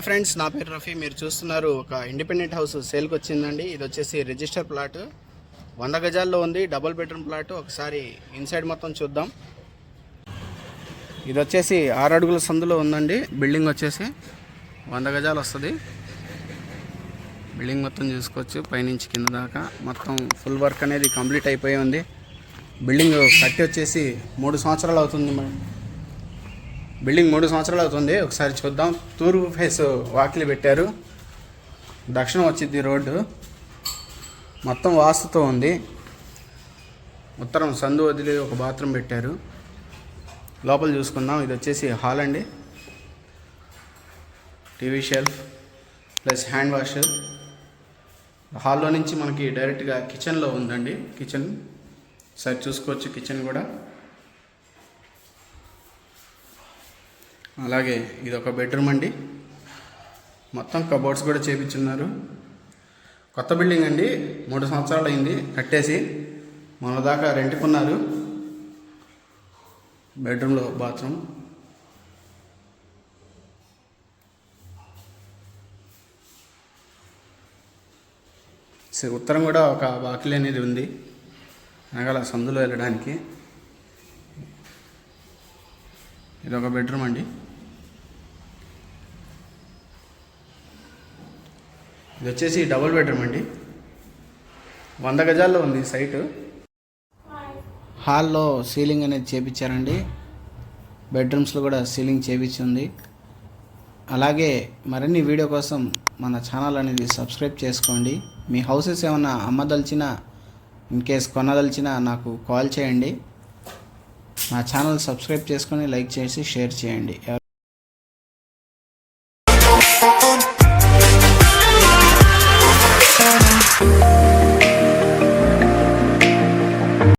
Hi friends, నా పేరు రఫీ. మీరు చూస్తున్నారు ఒక ఇండిపెండెంట్ హౌస్ సేల్కి వచ్చిందండి. ఇది వచ్చేసి రిజిస్టర్ ప్లాట్, 100 గజాల్లో ఉంది. Double bedroom plot. ఒకసారి ఇన్సైడ్ మొత్తం చూద్దాం. ఇది వచ్చేసి 6 అడుగుల సందులో ఉందండి. బిల్డింగ్ వచ్చేసి 100 గజాలు వస్తుంది. బిల్డింగ్ మొత్తం చూసుకోవచ్చు, పైనుంచి కింద దాకా మొత్తం ఫుల్ వర్క్ అనేది కంప్లీట్ అయిపోయి ఉంది. బిల్డింగ్ కట్టి వచ్చేసి 3 సంవత్సరాలు అవుతుంది. బిల్డింగ్ 3 సంవత్సరాలు అవుతుంది. ఒకసారి చూద్దాం. తూర్పు ఫేస్ వాకిలి పెట్టారు. దక్షిణం వచ్చింది రోడ్డు. మొత్తం వాస్తుతో ఉంది. ఉత్తరం సందు వదిలి ఒక బాత్రూమ్ పెట్టారు. లోపల చూసుకుందాం. ఇది వచ్చేసి హాల్ అండి. TV shelf plus hand wash. హాల్లో నుంచి మనకి డైరెక్ట్గా కిచెన్లో ఉందండి. కిచెన్ సరి చూసుకోవచ్చు. కిచెన్ కూడా అలాగే ఇది ఒక బెడ్రూమ్ అండి. మొత్తం కబోర్డ్స్ కూడా చేపించున్నారు. కొత్త బిల్డింగ్ అండి. 3 సంవత్సరాలు అయింది కట్టేసి. మన దాకా రెంట్కున్నారు. బెడ్రూమ్లో బాత్రూమ్. ఉత్తరం కూడా ఒక వాకిలి అనేది ఉంది, వెనకాల సందులో వెళ్ళడానికి. ఇది ఒక బెడ్రూమ్ అండి. ఇది వచ్చేసి డబుల్ బెడ్రూమ్ అండి. 100 గజాల్లో ఉంది సైటు. హాల్లో సీలింగ్ అనేది చేపించారండి. బెడ్రూమ్స్లో కూడా సీలింగ్ చేపించింది. అలాగే మరిన్ని వీడియో కోసం మన ఛానల్ అనేది సబ్స్క్రైబ్ చేసుకోండి. మీ హౌసెస్ ఏమైనా అమ్మదలిచినా, ఇన్ కేస్ కొనదలిచినా నాకు కాల్ చేయండి. నా ఛానల్ సబ్స్క్రైబ్ చేసుకొని లైక్ చేసి షేర్ చేయండి.